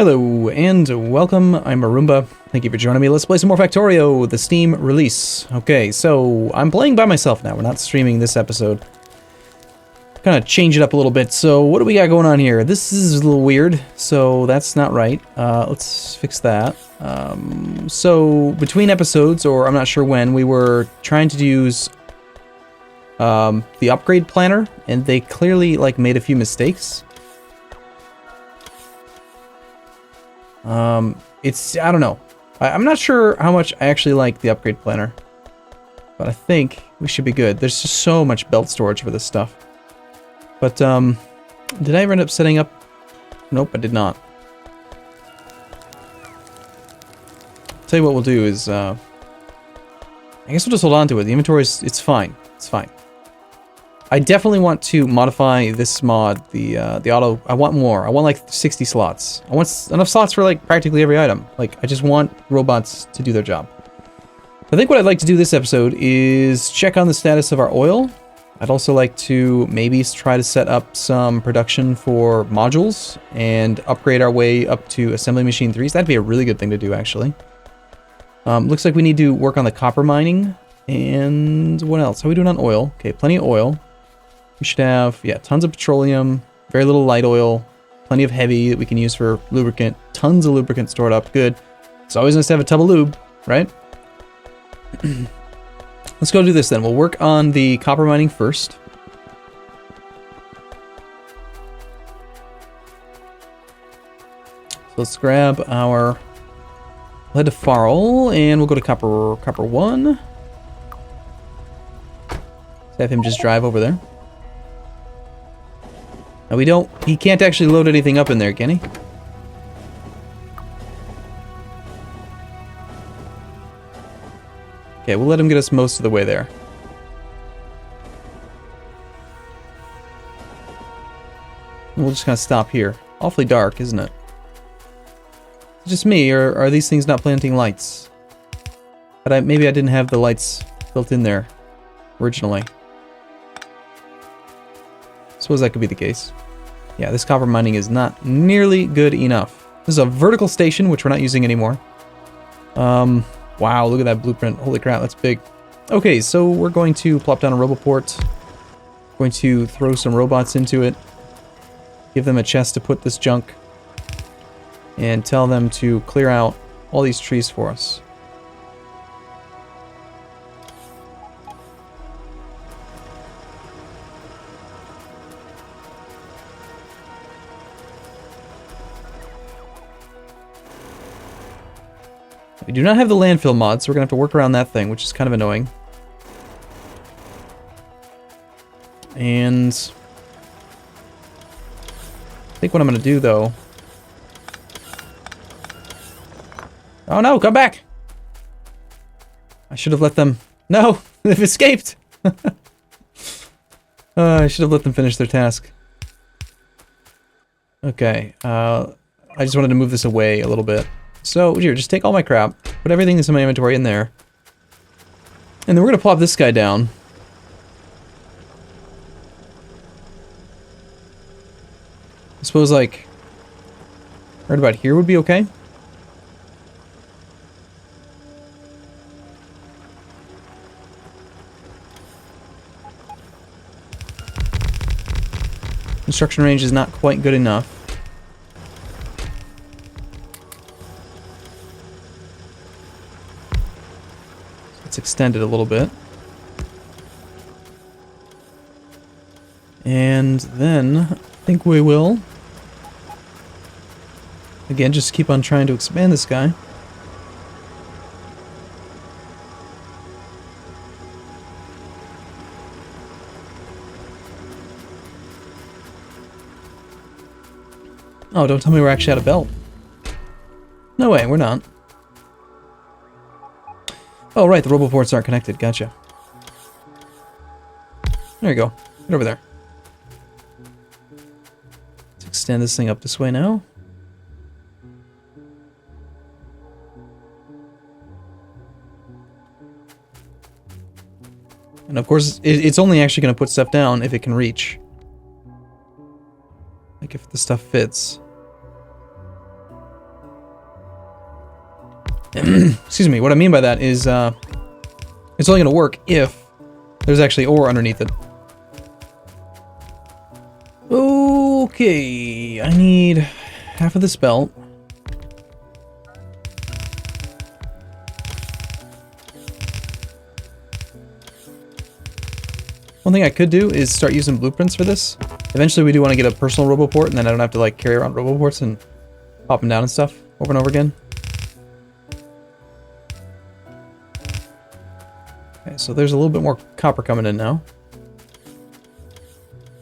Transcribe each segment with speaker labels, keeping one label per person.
Speaker 1: Hello and welcome, I'm Arumba. Thank you for joining me. Let's play some more Factorio, the Steam release. Okay, so I'm playing by myself now. We're not streaming this episode. Kind of change it up a little bit. So what do we got going on here? This is a little weird, so that's not right. Let's fix that. So between episodes, or I'm not sure when, we were trying to use the upgrade planner, and they clearly made a few mistakes. I don't know. I'm not sure how much I actually like the upgrade planner, but I think we should be good. There's just so much belt storage for this stuff. But, did I ever end up setting up? Nope, I did not. Tell you what we'll do is, I guess we'll just hold on to it. The inventory is, it's fine. It's fine. I definitely want to modify this mod, the auto. I want more. I want like 60 slots. I want enough slots for like practically every item. Like, I just want robots to do their job. I think what I'd like to do this episode is check on the status of our oil. I'd also like to maybe try to set up some production for modules and upgrade our way up to assembly machine 3s. That'd be a really good thing to do, actually. Looks like we need to work on the copper mining. And what else? How are we doing on oil? Okay, plenty of oil. We should have, yeah, tons of petroleum, very little light oil, plenty of heavy that we can use for lubricant, tons of lubricant stored up, good. It's always nice to have a tub of lube, right? Let's go do this then. We'll work on the copper mining first. So let's grab our, we'll head to Farl, and we'll go to copper 1. Let's have him just drive over there. Now he can't actually load anything up in there, can he? Okay, we'll let him get us most of the way there. And we'll just kind of stop here. Awfully dark, isn't it? It's just me, or are these things not planting lights? But maybe I didn't have the lights built in there originally. Suppose that could be the case. Yeah, this copper mining is not nearly good enough. This is a vertical station, which we're not using anymore. Wow, look at that blueprint. Holy crap, that's big. Okay, so we're going to plop down a roboport. Going to throw some robots into it. Give them a chest to put this junk. And tell them to clear out all these trees for us. We do not have the landfill mod, so we're going to have to work around that thing, which is kind of annoying. And I think what I'm going to do, though... Oh no, come back! I should have let them... No! They've escaped! I should have let them finish their task. Okay, I just wanted to move this away a little bit. So, here, just take all my crap, put everything that's in my inventory in there, and then we're gonna plop this guy down. I suppose, like, right about here would be okay. Construction range is not quite good enough. Extend it a little bit. And then I think we will again just keep on trying to expand this guy. Oh, don't tell me we're actually out of belt. No way, we're not. Oh, right, the roboports aren't connected. Gotcha. There you go. Get over there. Let's extend this thing up this way now. And of course, it's only actually going to put stuff down if it can reach. Like if the stuff fits. Excuse me, what I mean by that is, it's only going to work if there's actually ore underneath it. Okay, I need half of this belt. One thing I could do is start using blueprints for this. Eventually we do want to get a personal roboport, and then I don't have to like carry around roboports and pop them down and stuff over and over again. Okay, so there's a little bit more copper coming in now.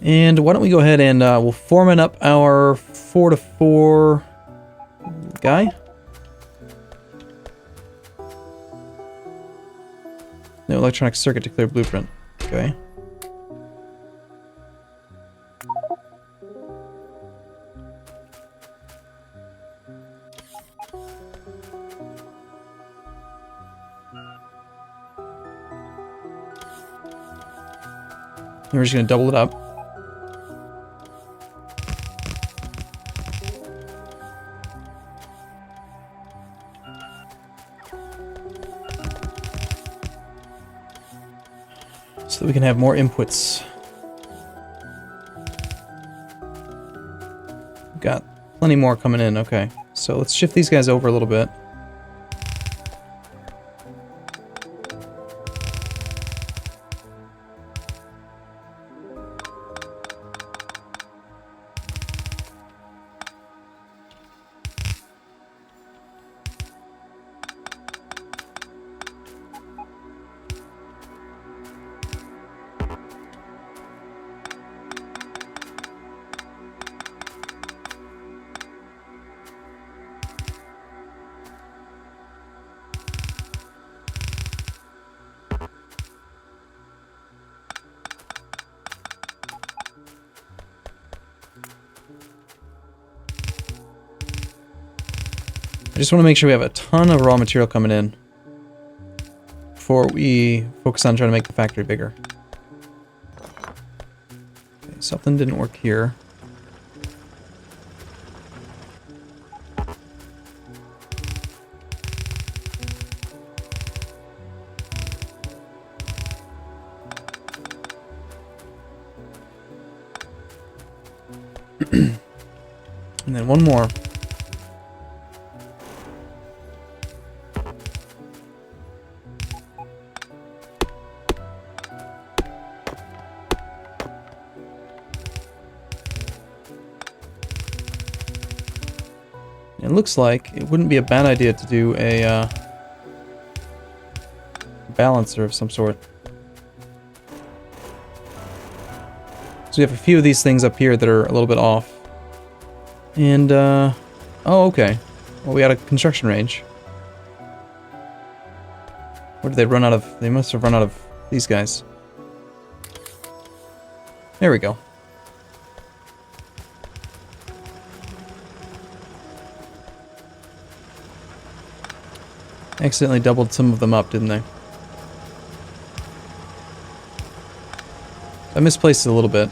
Speaker 1: And why don't we go ahead and we'll foreman up our 4x4 guy. No electronic circuit to clear blueprint. Okay. We're just going to double it up. So that we can have more inputs. Got plenty more coming in, okay. So let's shift these guys over a little bit. I just want to make sure we have a ton of raw material coming in before we focus on trying to make the factory bigger. Okay, something didn't work here. And then one more. It looks like it wouldn't be a bad idea to do a balancer of some sort. So we have a few of these things up here that are a little bit off. And, oh, okay. Well, we got a construction range. Where did they run out of? They must have run out of these guys. There we go. Accidentally doubled some of them up, didn't they? I misplaced it a little bit.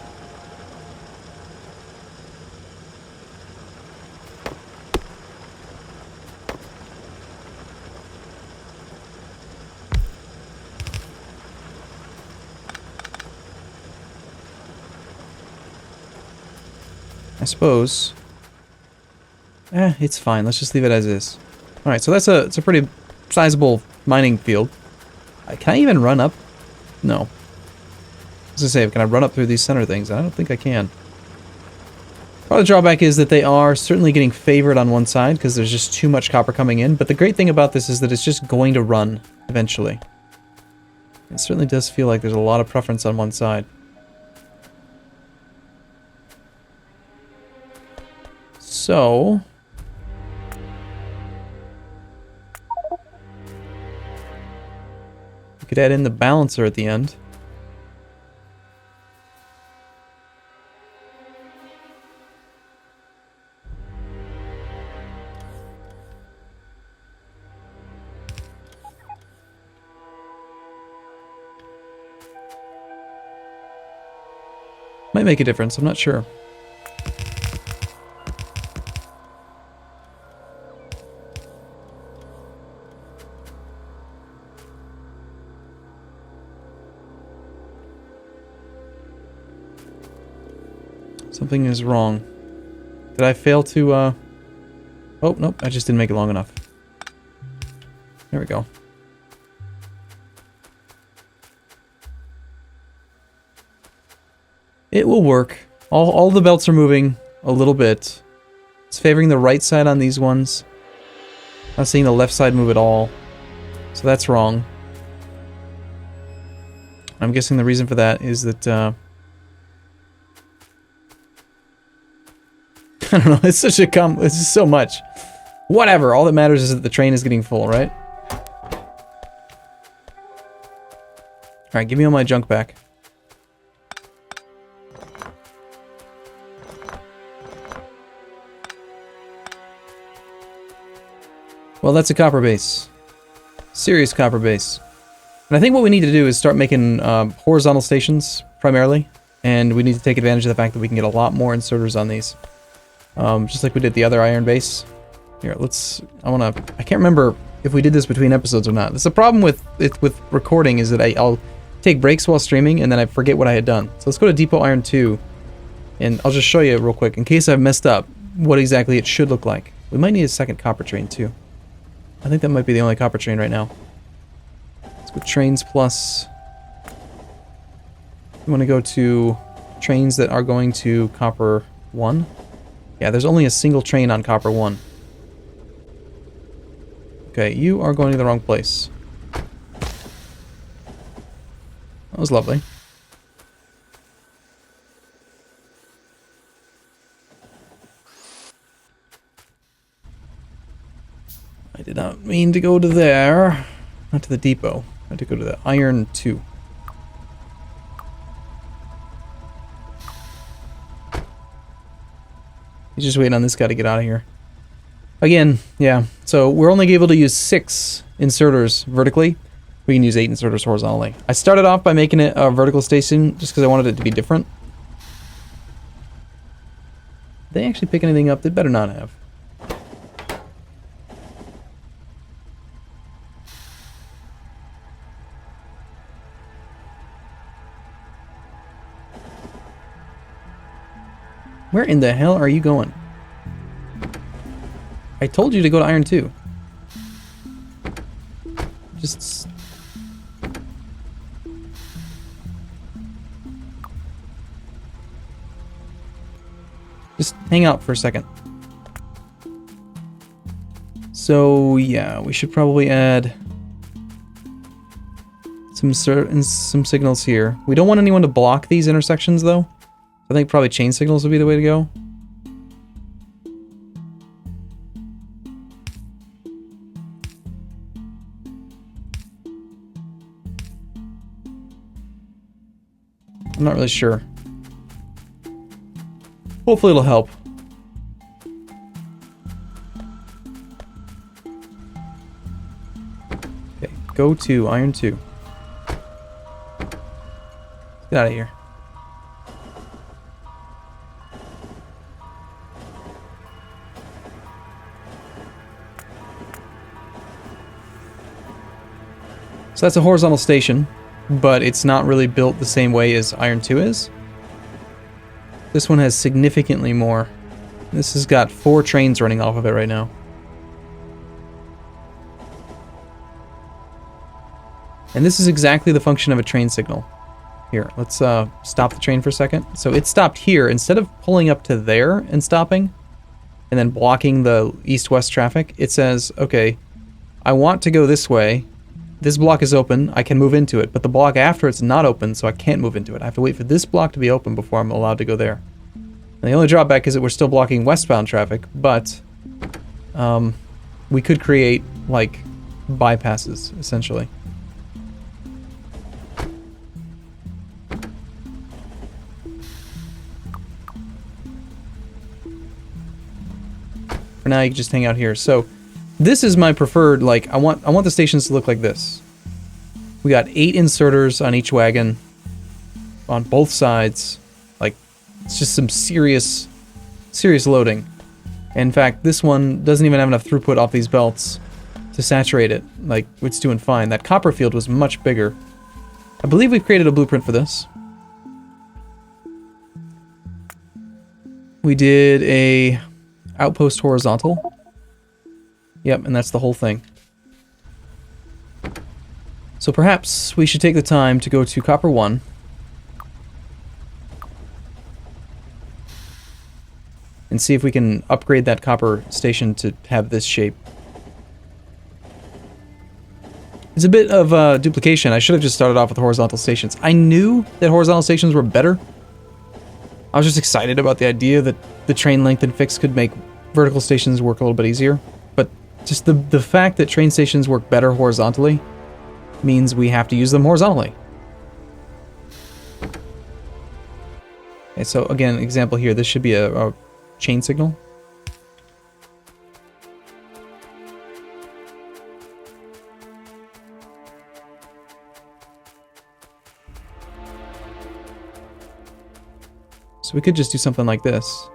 Speaker 1: I suppose. It's fine. Let's just leave it as is. Alright, so it's a pretty sizable mining field. Can I even run up? No. I was gonna say, can I run up through these center things? I don't think I can. Part of the drawback is that they are certainly getting favored on one side because there's just too much copper coming in, but the great thing about this is that it's just going to run eventually. It certainly does feel like there's a lot of preference on one side. So... we could add in the balancer at the end. Might make a difference, I'm not sure. Something is wrong. Did I fail to, Oh, nope, I just didn't make it long enough. There we go. It will work. All the belts are moving a little bit. It's favoring the right side on these ones. Not seeing the left side move at all. So that's wrong. I'm guessing the reason for that is that, I don't know, it's such a it's just so much. Whatever, all that matters is that the train is getting full, right? Alright, give me all my junk back. Well, that's a copper base. Serious copper base. And I think what we need to do is start making horizontal stations, primarily. And we need to take advantage of the fact that we can get a lot more inserters on these. Just like we did the other iron base. Here, I can't remember if we did this between episodes or not. That's the problem with recording, is that I'll take breaks while streaming and then I forget what I had done. So let's go to Depot Iron 2. And I'll just show you real quick, in case I've messed up, what exactly it should look like. We might need a second copper train too. I think that might be the only copper train right now. Let's go trains plus. We want to go to trains that are going to copper 1. Yeah, there's only a single train on copper 1. Okay, you are going to the wrong place. That was lovely. I did not mean to go to there. Not to the depot. I had to go to the Iron 2. He's just waiting on this guy to get out of here. Again, yeah. So we're only able to use 6 inserters vertically. We can use 8 inserters horizontally. I started off by making it a vertical station just because I wanted it to be different. Did they actually pick anything up? They better not have. Where in the hell are you going? I told you to go to Iron 2. Just hang out for a second. So yeah, we should probably add some signals here. We don't want anyone to block these intersections though. I think probably chain signals would be the way to go. I'm not really sure. Hopefully it'll help. Okay, go to Iron 2. Get out of here. So that's a horizontal station, but it's not really built the same way as Iron 2 is. This one has significantly more. This has got 4 trains running off of it right now. And this is exactly the function of a train signal. Here, let's stop the train for a second. So it stopped here. Instead of pulling up to there and stopping, and then blocking the east-west traffic, it says, okay, I want to go this way. This block is open, I can move into it, but the block after it's not open, so I can't move into it. I have to wait for this block to be open before I'm allowed to go there. And the only drawback is that we're still blocking westbound traffic, but we could create, like, bypasses, essentially. For now, you can just hang out here. So, this is my preferred, like, I want the stations to look like this. We got 8 inserters on each wagon, on both sides. Like, it's just some serious loading. In fact, this one doesn't even have enough throughput off these belts to saturate it. Like, it's doing fine. That copper field was much bigger. I believe we've created a blueprint for this. We did a outpost horizontal. Yep, and that's the whole thing. So perhaps we should take the time to go to Copper 1. And see if we can upgrade that copper station to have this shape. It's a bit of duplication. I should have just started off with horizontal stations. I knew that horizontal stations were better. I was just excited about the idea that the train lengthen fix could make vertical stations work a little bit easier. But just the fact that train stations work better horizontally means we have to use them horizontally. Okay, so again, example here, this should be a chain signal. So we could just do something like this.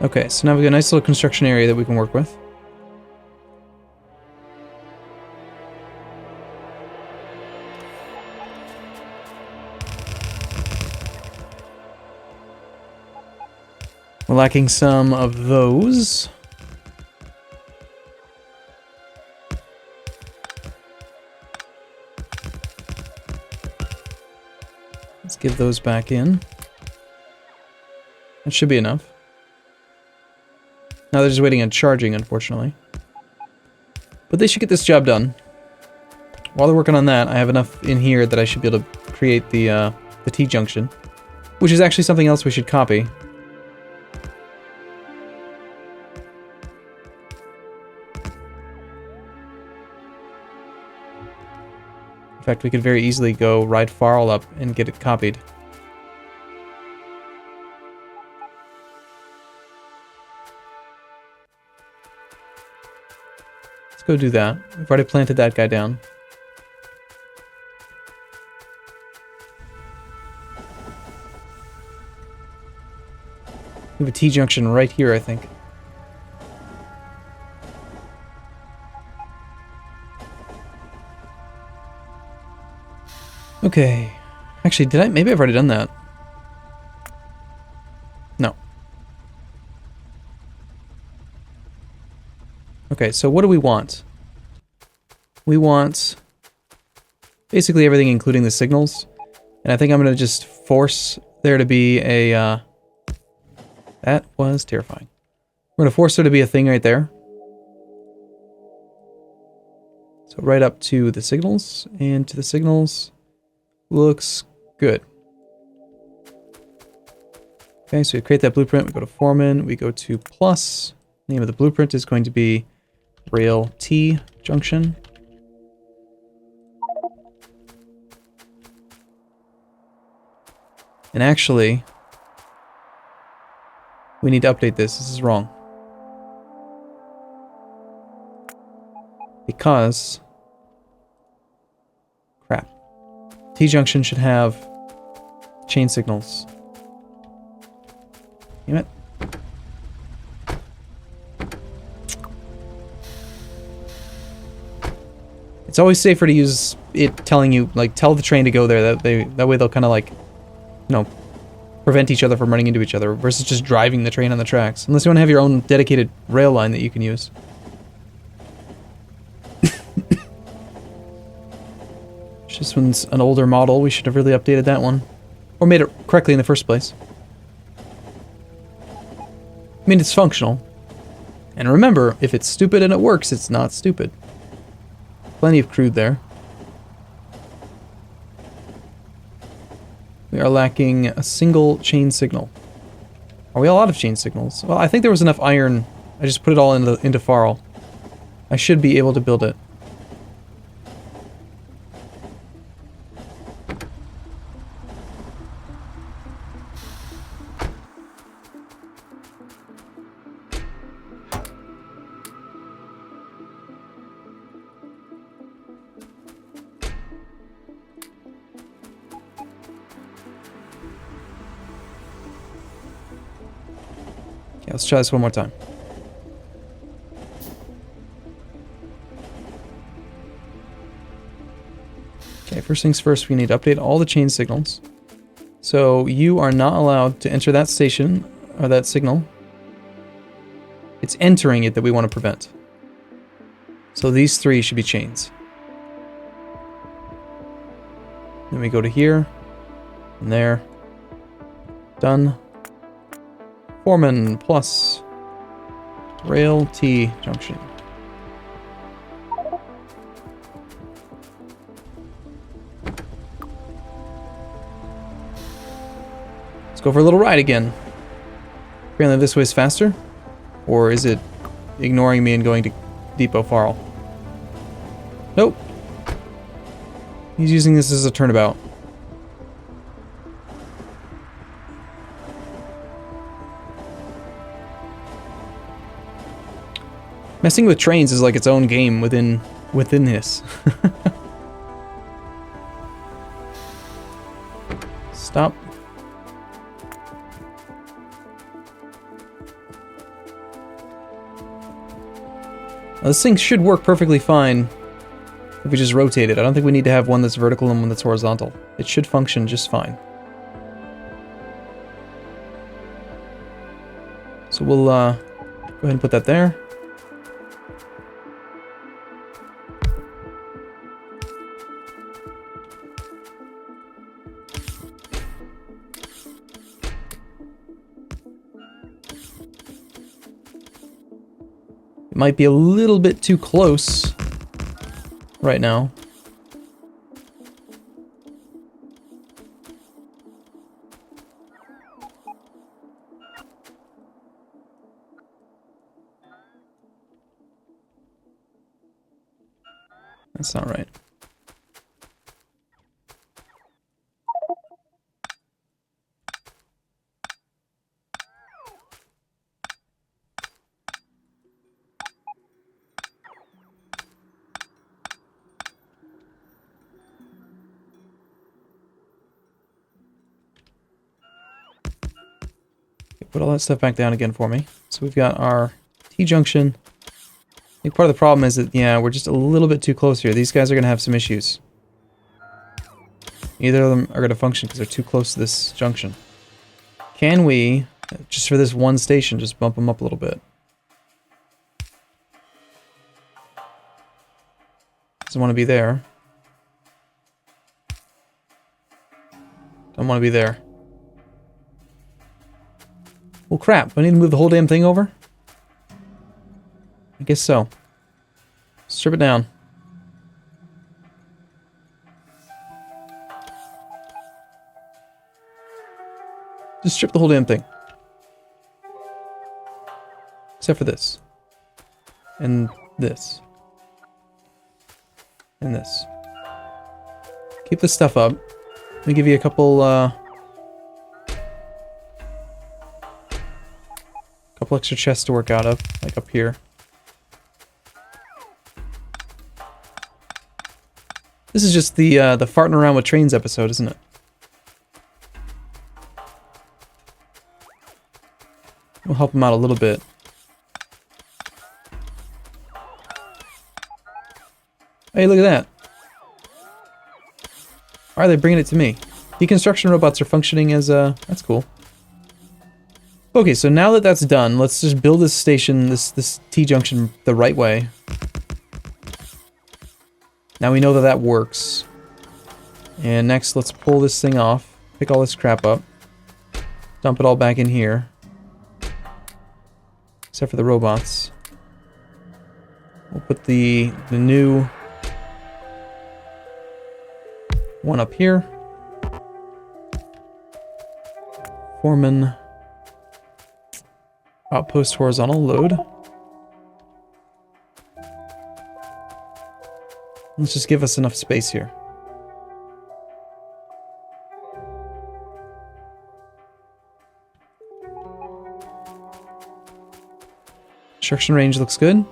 Speaker 1: Okay, so now we've got a nice little construction area that we can work with. We're lacking some of those. Let's give those back in. That should be enough. Now they're just waiting on charging, unfortunately. But they should get this job done. While they're working on that, I have enough in here that I should be able to create the T-junction. Which is actually something else we should copy. In fact, we could very easily go ride Farl up and get it copied. Let's go do that. We've already planted that guy down. We have a T-junction right here, I think. Okay. Actually, did I? Maybe I've already done that. No. Okay, so what do we want? We want basically everything, including the signals. And I think I'm going to just force there to be a... That was terrifying. We're going to force there to be a thing right there. So right up to the signals, and to the signals. Looks good. Okay, so we create that blueprint, we go to Foreman, we go to plus. Name of the blueprint is going to be Rail T Junction. And actually, we need to update this. This is wrong. Because... Crap. T-junction should have chain signals. Damn it. It's always safer to use it telling you, like, tell the train to go there. That way they'll kind of, like, you know, prevent each other from running into each other versus just driving the train on the tracks. Unless you want to have your own dedicated rail line that you can use. This one's an older model. We should have really updated that one. Or made it correctly in the first place. I mean, it's functional. And remember, if it's stupid and it works, it's not stupid. Plenty of crude there. We are lacking a single chain signal. Are we all out of chain signals? Well, I think there was enough iron. I just put it all into Farl. I should be able to build it. Yeah, let's try this one more time. Okay, first things first, we need to update all the chain signals. So you are not allowed to enter that station, or that signal. It's entering it that we want to prevent. So these three should be chains. Then we go to here, and there. Done. Foreman plus rail T junction. Let's go for a little ride again. Apparently this way is faster. Or is it ignoring me and going to Depot Farl? Nope. He's using this as a turnabout. Messing with trains is like its own game within this. Stop. Now, this thing should work perfectly fine if we just rotate it. I don't think we need to have one that's vertical and one that's horizontal. It should function just fine. So we'll go ahead and put that there. It might be a little bit too close right now. That's not right. Put all that stuff back down again for me. So we've got our T-junction. I think part of the problem is that, yeah, we're just a little bit too close here. These guys are going to have some issues. Neither of them are going to function because they're too close to this junction. Can we, just for this one station, just bump them up a little bit? Doesn't want to be there. Don't want to be there. Well, crap. Do I need to move the whole damn thing over? I guess so. Strip it down. Just strip the whole damn thing. Except for this. And this. And this. Keep this stuff up. Let me give you a couple extra chests to work out of, like up here. This is just the farting around with trains episode, isn't it? We'll help him out a little bit. Hey, look at that. Why are they bringing it to me? Deconstruction robots are functioning as that's cool. Okay, so now that that's done, let's just build this station, this T-junction the right way. Now we know that that works. And next, let's pull this thing off, pick all this crap up, dump it all back in here. Except for the robots. We'll put the new one up here. Foreman. Outpost horizontal load. Let's just give us enough space here. Construction range looks good.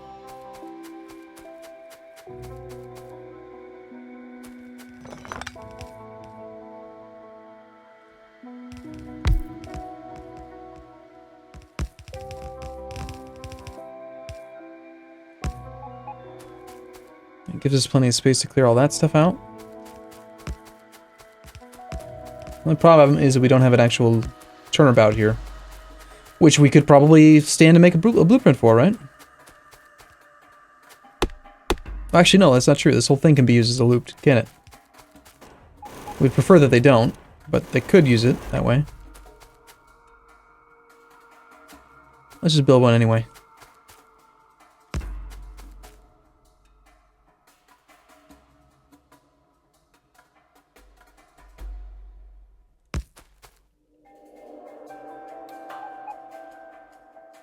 Speaker 1: It gives us plenty of space to clear all that stuff out. The only problem is that we don't have an actual turnabout here. Which we could probably stand to make a blueprint for, right? Actually, no, that's not true. This whole thing can be used as a loop, can it? We'd prefer that they don't, but they could use it that way. Let's just build one anyway.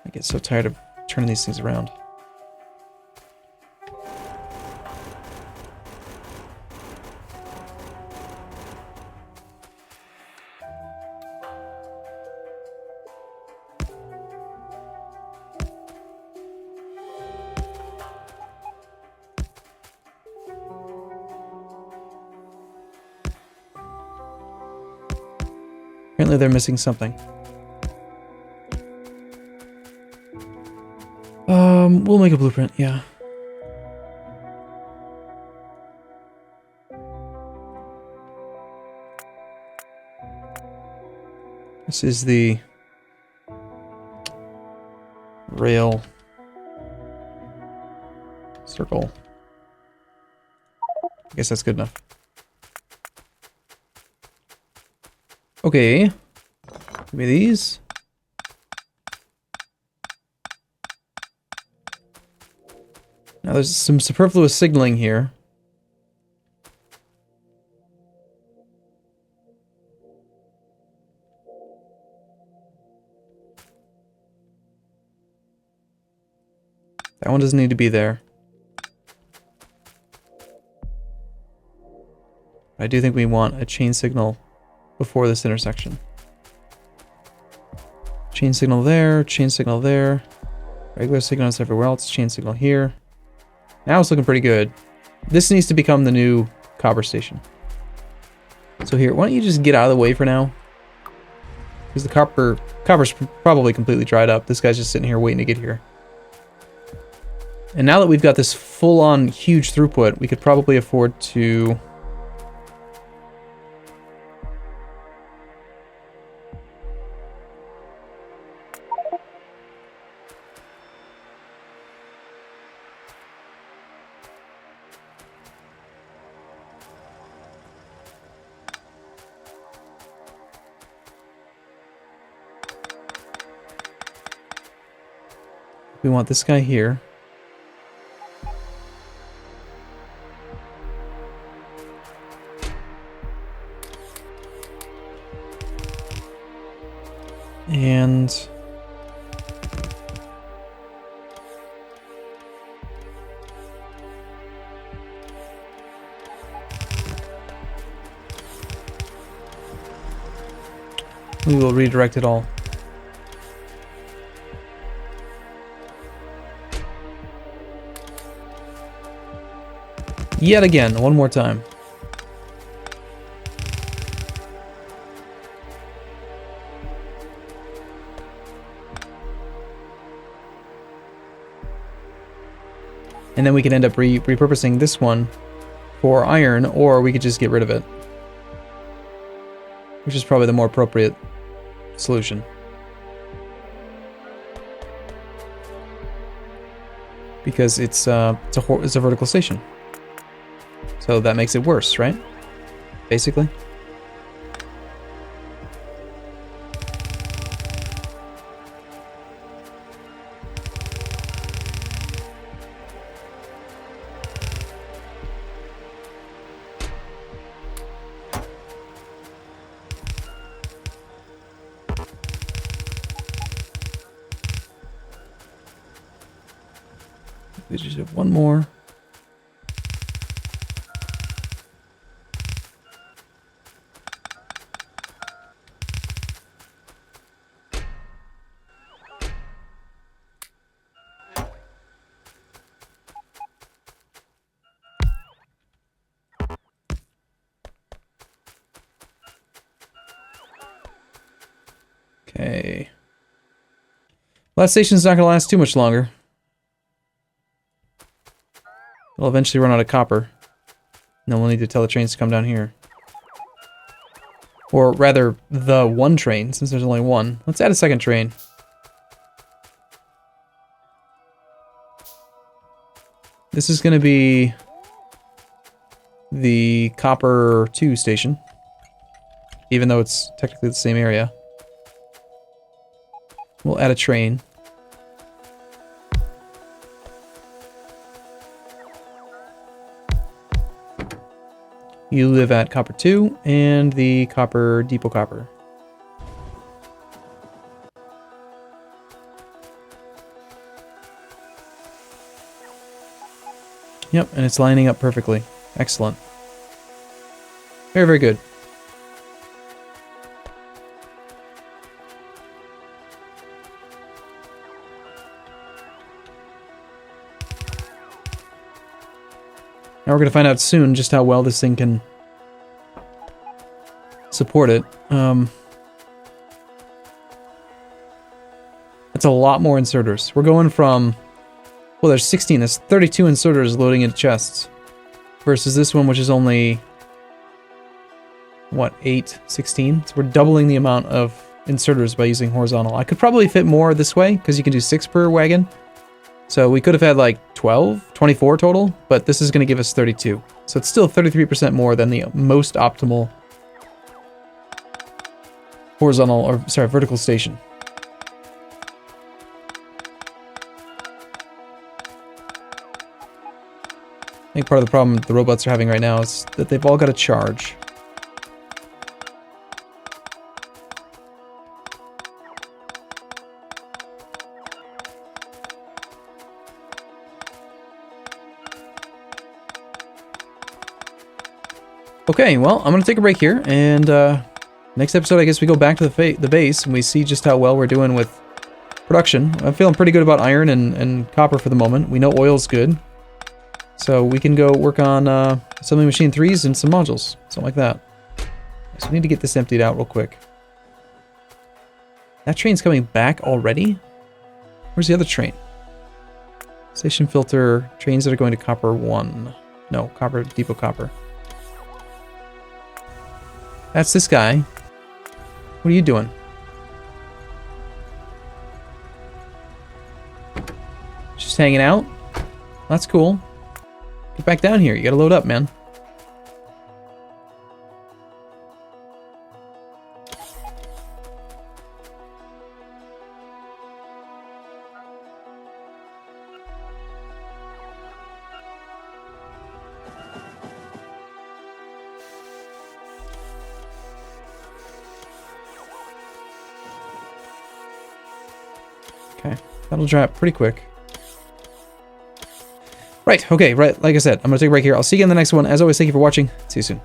Speaker 1: I get so tired of turning these things around. Apparently they're missing something. We'll make a blueprint, yeah. This is the rail circle. I guess that's good enough. Okay. Give me these. Now there's some superfluous signaling here. That one doesn't need to be there. I do think we want a chain signal before this intersection. Chain signal there, chain signal there. Regular signals everywhere else, chain signal here. Now it's looking pretty good. This needs to become the new copper station. So here, why don't you just get out of the way for now? Because the copper's probably completely dried up. This guy's just sitting here waiting to get here. And now that we've got this full-on huge throughput, we could probably afford to... We want this guy here. And we will redirect it all. Yet again, one more time. And then we can end up repurposing this one for iron, or we could just get rid of it. Which is probably the more appropriate solution. Because it's a vertical station. So that makes it worse, right? Basically. We just have one more. Okay. Well, that station's not going to last too much longer. It'll eventually run out of copper. And then we'll need to tell the trains to come down here. Or rather, the one train, since there's only one. Let's add a second train. This is going to be the Copper 2 station. Even though it's technically the same area. We'll add a train. You live at Copper 2 and the Copper Depot Copper. Yep, and it's lining up perfectly. Excellent. Very, very good. Now we're going to find out soon just how well this thing can support it. It's a lot more inserters. We're going from... Well, there's 16. There's 32 inserters loading into chests. Versus this one, which is only... What, 8, 16? So we're doubling the amount of inserters by using horizontal. I could probably fit more this way, because you can do 6 per wagon. So we could have had like 12, 24 total, but this is going to give us 32. So it's still 33% more than the most optimal horizontal, or sorry, vertical station. I think part of the problem the robots are having right now is that they've all got to charge. Okay, well, I'm going to take a break here, and next episode I guess we go back to the base, and we see just how well we're doing with production. I'm feeling pretty good about iron and copper for the moment. We know oil's good, so we can go work on assembly machine 3s and some modules, something like that. So we need to get this emptied out real quick. That train's coming back already? Where's the other train? Station filter, trains that are going to Copper 1. No, Copper, Depot Copper. That's this guy. What are you doing? Just hanging out? That's cool. Get back down here. You gotta load up, man. Okay, that'll dry up pretty quick. Right, okay, right, like I said, I'm gonna take a break here. I'll see you in the next one. As always, thank you for watching. See you soon.